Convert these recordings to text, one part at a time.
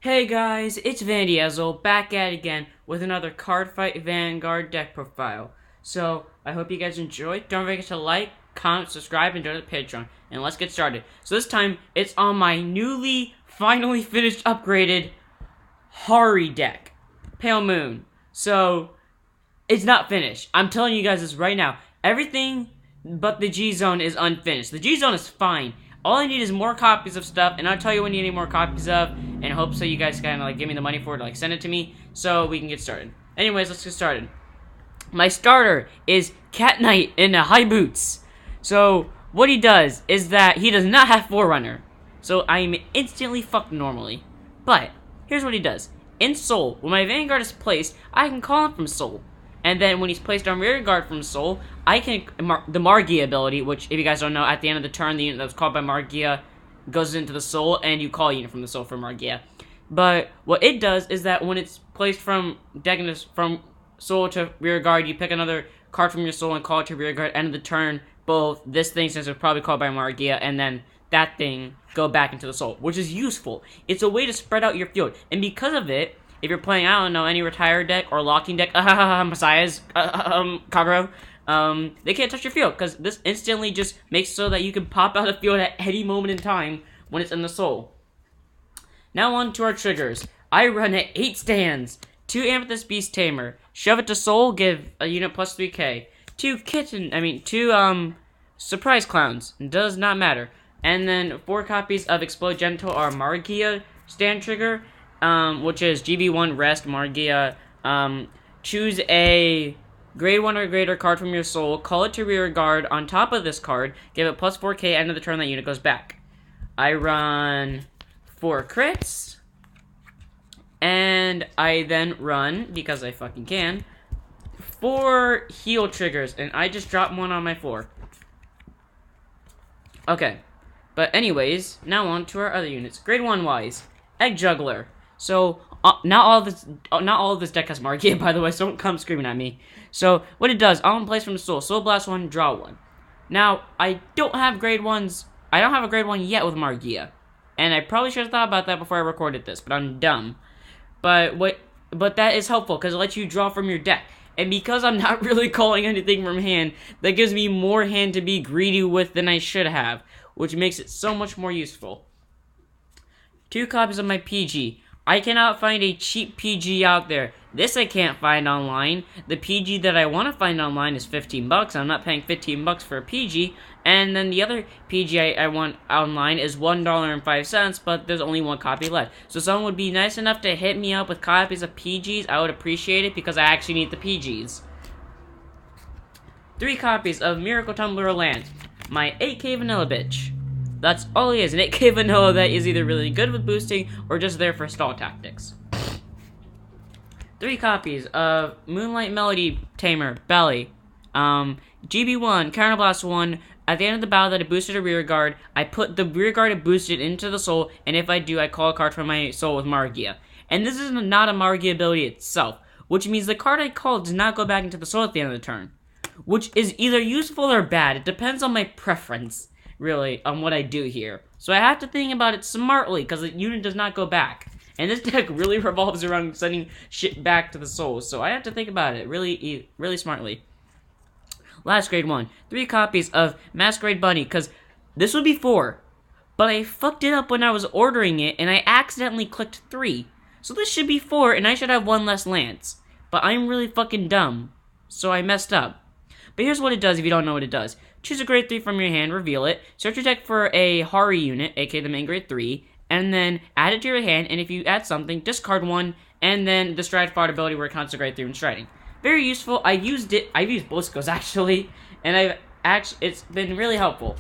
Hey guys, it's Vandiazel back at it again with another Card Fight Vanguard deck profile. So, I hope you guys enjoyed. Don't forget to like, comment, subscribe, and join the Patreon. And let's get started. So this time, it's on my finally finished, upgraded Harri deck. Pale Moon. So, it's not finished. I'm telling you guys this right now. Everything but the G-Zone is unfinished. The G-Zone is fine. All I need is more copies of stuff, and I'll tell you when you need more copies of, and hope so you guys kind of give me the money for it, send it to me, so we can get started. Anyways, let's get started. My starter is Cat Knight in the high boots. So, what he does is that he does not have Forerunner. So, I'm instantly fucked normally. But, here's what he does. In Soul, when my Vanguard is placed, I can call him from Soul. And then when he's placed on rear guard from Soul, I can, the Magia ability, which if you guys don't know, at the end of the turn, the unit that was called by Magia goes into the Soul, and you call a unit from the Soul for Magia. But what it does is that when it's placed from from Soul to rear guard, you pick another card from your Soul and call it to rear guard. End of the turn, both this thing, since it's probably called by Magia, and then that thing go back into the Soul, which is useful. It's a way to spread out your field, and because of it, if you're playing, I don't know, any retired deck or locking deck, Messiahs, Kagero, they can't touch your field, because this instantly just makes so that you can pop out of the field at any moment in time when it's in the Soul. Now on to our triggers. I run at 8 stands, 2 Amethyst Beast Tamer, shove it to Soul, give a unit plus 3k, 2 Surprise Clowns, does not matter, and then 4 copies of Explode Genital or Magia stand trigger, which is GB1 Rest Magia. Choose a grade 1 or greater card from your Soul, call it to rear guard on top of this card, give it plus 4k, end of the turn that unit goes back. I run 4 crits, and I then run, because I fucking can, 4 heal triggers, and I just dropped one on my floor. Okay, but anyways, now on to our other units. Grade 1 wise, Egg Juggler. So, not all of this deck has Magia, by the way, so don't come screaming at me. So, what it does, I'm in place from the Soul. Soul Blast 1, draw 1. Now, I don't have grade 1s. I don't have a grade 1 yet with Magia. And I probably should have thought about that before I recorded this, but I'm dumb. But that is helpful, because it lets you draw from your deck. And because I'm not really calling anything from hand, that gives me more hand to be greedy with than I should have, which makes it so much more useful. 2 copies of my PG. I cannot find a cheap PG out there. This I can't find online. The PG that I want to find online is $15. I'm not paying $15 for a PG. And then the other PG I want online is $1.05, but there's only 1 copy left. So someone would be nice enough to hit me up with copies of PGs. I would appreciate it, because I actually need the PGs. 3 copies of Miracle Tumbler Land. My 8k vanilla bitch. That's all he is, an 8k vanilla that is either really good with boosting or just there for stall tactics. 3 copies of Moonlight Melody Tamer, Belly. GB1, Counterblast 1, at the end of the battle that it boosted a rear guard, I put the rear guard it boosted into the Soul, and if I do, I call a card from my Soul with Magia. And this is not a Magia ability itself, which means the card I call does not go back into the Soul at the end of the turn. Which is either useful or bad, it depends on my preference, really, on what I do here. So I have to think about it smartly, because the unit does not go back. And this deck really revolves around sending shit back to the Soul, so I have to think about it really smartly. Last grade 1, 3 copies of Masquerade Bunny, because this would be 4, but I fucked it up when I was ordering it, and I accidentally clicked 3. So this should be 4, and I should have 1 less Lance. But I'm really fucking dumb, so I messed up. But here's what it does if you don't know what it does. Choose a grade 3 from your hand, reveal it, search your deck for a Harri unit, aka the main grade 3, and then add it to your hand, and if you add something, discard 1, and then the Stride Fart ability where it counts to grade 3 in striding. Very useful. I've used both skills actually, and it's been really helpful.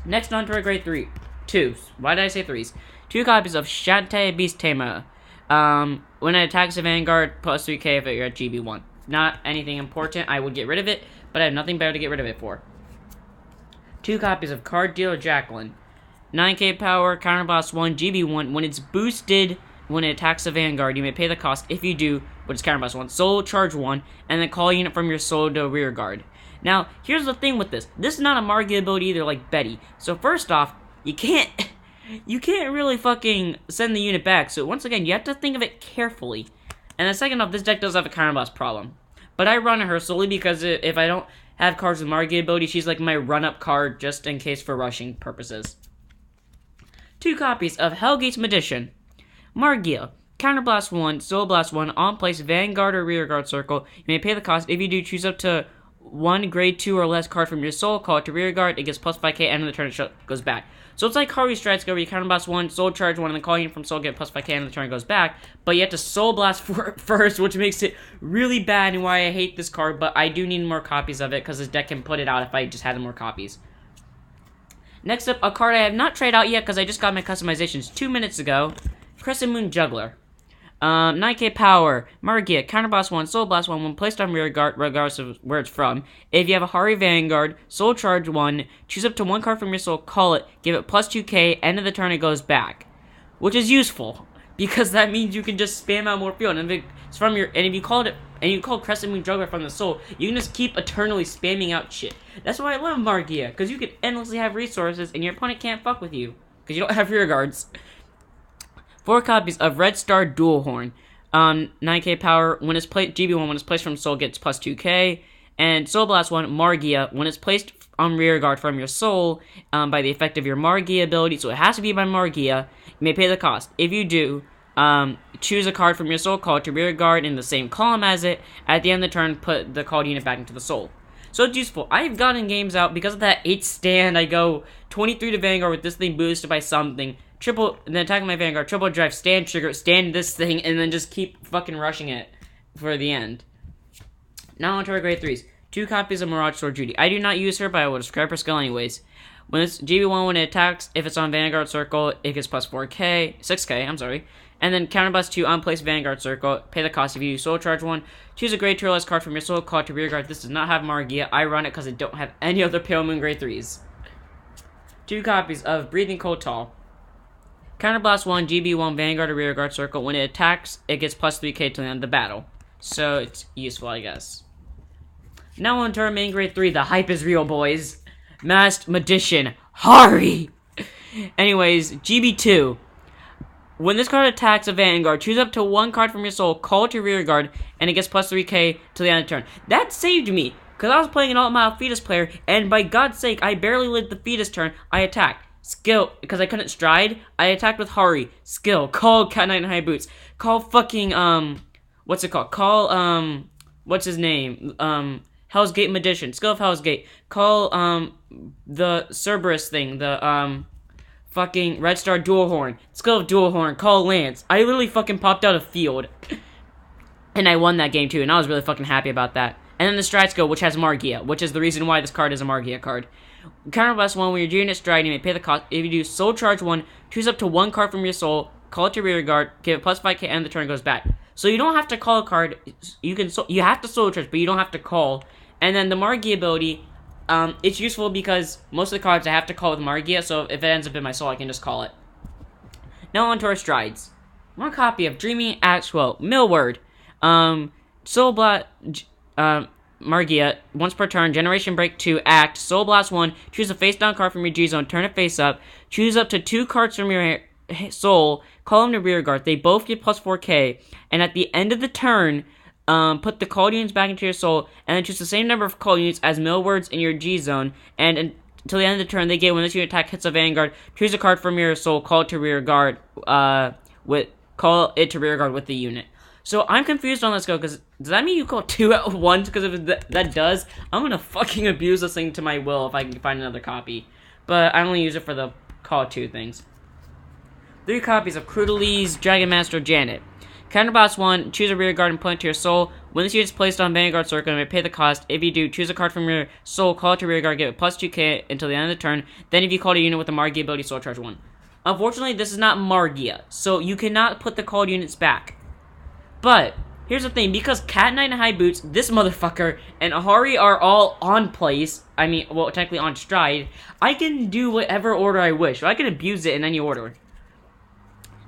Next on to our grade 3. 2s. Why did I say 3s? 2 copies of Shantae Beast Tamer. When it attacks a Vanguard, plus 3k if you're at GB1. Not anything important, I would get rid of it, but I have nothing better to get rid of it for. 2 copies of Card Dealer Jacqueline. 9k power, Counterblast 1, GB1. When it's boosted, when it attacks a Vanguard, you may pay the cost. If you do, which is Counterblast 1, Soul Charge 1, and then call a unit from your Soul to rear guard. Now, here's the thing with this. This is not a Magia ability either, like Betty. So first off, you can't you can't really fucking send the unit back. So once again, you have to think of it carefully. And then second off, this deck does have a counterblast problem. But I run her solely because if I don't have cards with Magia ability, she's like my run-up card just in case for rushing purposes. 2 copies of Hellgate's Magician. Magia. Counterblast 1, Soul Blast 1, on place Vanguard or Rearguard Circle. You may pay the cost. If you do, choose up to 1 grade 2 or less card from your soul, call it to Rearguard. It gets plus 5k, end of the turn, it goes back. So it's like Harri Strikes, where you counterblast 1, soul charge 1, and then call you from soul, get plus 5k, end of the turn, it goes back. But you have to soul blast first, which makes it really bad and why I hate this card, but I do need more copies of it because this deck can put it out if I just had more copies. Next up, a card I have not tried out yet because I just got my customizations 2 minutes ago. Crescent Moon Juggler. 9k power, Magia, Counterblast 1, Soul Blast 1, when placed on Rearguard, regardless of where it's from. If you have a Harri Vanguard, Soul Charge 1, choose up to 1 card from your soul, call it, give it plus 2k, end of the turn it goes back. Which is useful, because that means you can just spam out more field, and if it's from your, and if you called it, and you call Crescent Moon Juggler from the soul, you can just keep eternally spamming out shit. That's why I love Magia, because you can endlessly have resources, and your opponent can't fuck with you, because you don't have rear guards. 4 copies of Red Star Dual Horn. 9k power. When it's placed, GB1, when it's placed from soul, gets plus 2k. And Soul Blast 1, Magia. When it's placed on rear guard from your soul, by the effect of your Magia ability, so it has to be by Magia, you may pay the cost. If you do, choose a card from your soul, call it to rear guard in the same column as it. At the end of the turn, put the called unit back into the soul. So it's useful. I've gotten games out because of that 8 stand. I go 23 to Vanguard with this thing boosted by something. Triple, then attack my Vanguard, triple drive, stand trigger, stand this thing, and then just keep fucking rushing it for the end. Now on to our grade 3s. 2 copies of Mirage Sword Judy. I do not use her, but I will describe her skill anyways. When it's GB1, when it attacks, if it's on Vanguard Circle, it gets plus 6k, I'm sorry. And then Counterblast 2, on place Vanguard Circle, pay the cost if you use Soul Charge 1. Choose a grade 2 or less card from your soul, call it to Rearguard. This does not have Magia. I run it because I don't have any other Pale Moon grade 3s. 2 copies of Breathing Cold Tall. Counterblast 1, GB1, Vanguard or Rearguard Circle. When it attacks, it gets plus 3k to the end of the battle. So it's useful, I guess. Now on to our main grade 3. The hype is real, boys. Masked Magician, Harri! Anyways, GB2. When this card attacks a Vanguard, choose up to 1 card from your soul, call it to Rearguard, and it gets plus 3k to the end of the turn. That saved me, because I was playing an alt-mile fetus player, and by God's sake, I barely lived the fetus turn. I attacked. Skill, because I couldn't stride, I attacked with Harri. Skill, call Cat Knight in High Boots. Call fucking, what's it called? Call, what's his name? Hell's Gate Magician. Skill of Hell's Gate. Call, the Cerberus thing. The, fucking Red Star Dual Horn. Skill of Dual Horn. Call Lance. I literally fucking popped out a field. And I won that game too, and I was really fucking happy about that. And then the Stride skill, which has Magia, which is the reason why this card is a Magia card. Counterblast 1, when you're doing it stride, you may pay the cost. If you do Soul Charge 1, choose up to 1 card from your soul, call it to Rearguard, give it plus 5k, and the turn goes back. So you don't have to call a card. You have to Soul Charge, but you don't have to call. And then the Magia ability, it's useful because most of the cards I have to call with Magia, so if it ends up in my soul, I can just call it. Now on to our strides. 1 copy of Dreaming Axwell, Millward, Soul Blast, Magia, once per turn, Generation Break 2, Act, Soul Blast 1, choose a face-down card from your G-Zone, turn it face up, choose up to 2 cards from your soul, call them to Rearguard, they both get plus 4k, and at the end of the turn, put the call units back into your soul, and then choose the same number of call units as Millwards in your G-Zone, and until the end of the turn, they get, when this unit attack hits a Vanguard, choose a card from your soul, call it to Rearguard, call it to Rearguard with the unit. So I'm confused on this go, because does that mean you call 2 at once? Because if that does, I'm gonna fucking abuse this thing to my will if I can find another copy. But I only use it for the call 2 things. 3 copies of Crudely's Dragon Master Janet. Counterblast 1, choose a Rearguard and put it to your soul. When this unit is placed on Vanguard Circle, you may pay the cost. If you do, choose a card from your soul, call it to Rearguard, give it plus 2k until the end of the turn. Then if you call a unit with a Magia ability, Soul Charge 1. Unfortunately, this is not Magia, so you cannot put the called units back. But, here's the thing, because Cat Knight and High Boots, this motherfucker, and Harri are all on place, I mean, well, technically on stride, I can do whatever order I wish. I can abuse it in any order.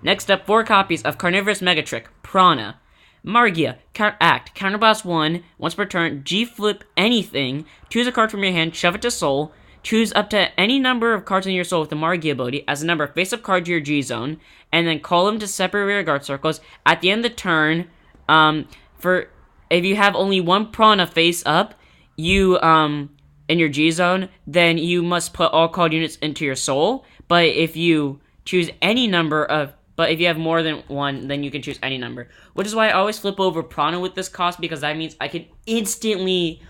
Next up, 4 copies of Carnivorous Megatrick, Prana. Magia, Act, Counterblast 1, once per turn, G-Flip anything, choose a card from your hand, shove it to Soul, choose up to any number of cards in your soul with the Magia ability as a number of face-up cards to your G-Zone, and then call them to separate rearguard circles. At the end of the turn, for if you have only one prana face-up, you, in your G-Zone, then you must put all called units into your soul, but if you choose any number of... But if you have more than one, then you can choose any number. Which is why I always flip over prana with this cost, because that means I can instantly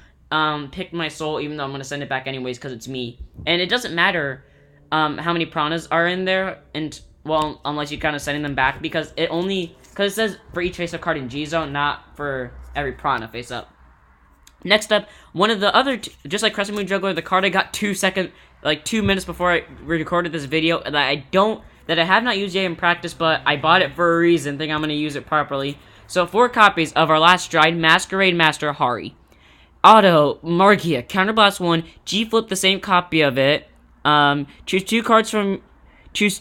pick my soul, even though I'm going to send it back anyways, because it's me. And it doesn't matter how many pranas are in there, and well, unless you're kind of sending them back, because it says for each face-up card in G-Zone, not for every prana face-up. Next up, one of the other, just like Crescent Moon Juggler, the card I got 2 minutes before I recorded this video, that I have not used yet in practice, but I bought it for a reason, think I'm going to use it properly. So 4 copies of our last Stride Masquerade Master Harri. Auto, Magia, Counterblast 1, G-Flip the same copy of it, choose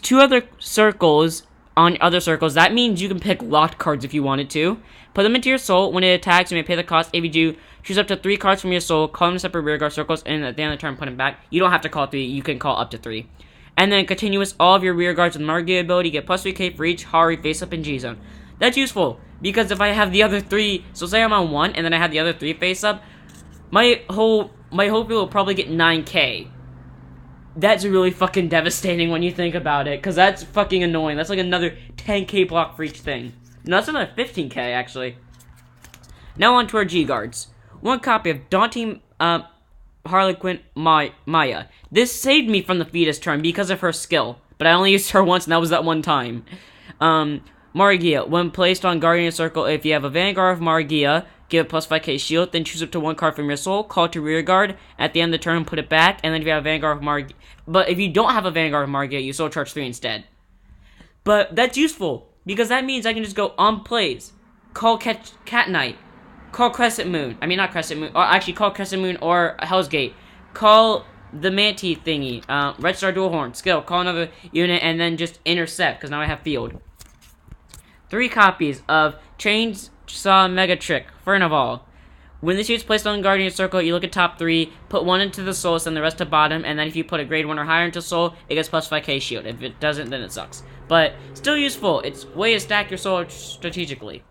2 other circles on other circles. That means you can pick locked cards if you wanted to. Put them into your soul. When it attacks, you may pay the cost. If you do, choose up to 3 cards from your soul, call them to separate rearguard circles, and at the end of the turn, put them back. You don't have to call 3, you can call up to 3. And then continuous all of your rearguards with Magia ability, get plus 3k for each Harri face-up in G-Zone. That's useful, because if I have the other 3, so say I'm on 1, and then I have the other 3 face-up, my whole field will probably get 9k. That's really fucking devastating when you think about it, because that's fucking annoying. That's like another 10k block for each thing. No, that's another 15k, actually. Now on to our G-Guards. 1 copy of Daunting, Harlequin Maya. This saved me from the fetus turn because of her skill, but I only used her once, and that was that one time. Magia. When placed on Guardian Circle, if you have a Vanguard of Magia, give it plus 5k shield, then choose up to 1 card from your soul, call it to rearguard, at the end of the turn, put it back, and then if you have a Vanguard of Magia... But if you don't have a Vanguard of Magia, you soul charge 3 instead. But that's useful, because that means I can just go on plays, call Cat Knight, call Crescent Moon. I mean, not Crescent Moon. Or actually, call Crescent Moon or Hell's Gate. Call the Manti thingy. Red Star Dual Horn. Skill. Call another unit and then just intercept, because now I have field. 3 copies of Chainsaw Mega Trick. Furnival. When this unit's placed on Guardian Circle, you look at top 3, put 1 into the soul, send the rest to bottom, and then if you put a grade 1 or higher into soul, it gets plus 5k shield. If it doesn't, then it sucks. But still useful. It's a way to stack your soul strategically.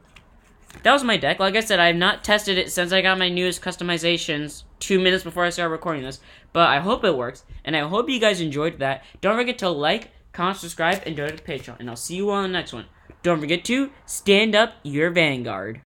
That was my deck. Like I said, I have not tested it since I got my newest customizations 2 minutes before I started recording this. But I hope it works, and I hope you guys enjoyed that. Don't forget to like, comment, subscribe, and donate to Patreon. And I'll see you all on the next one. Don't forget to stand up your Vanguard.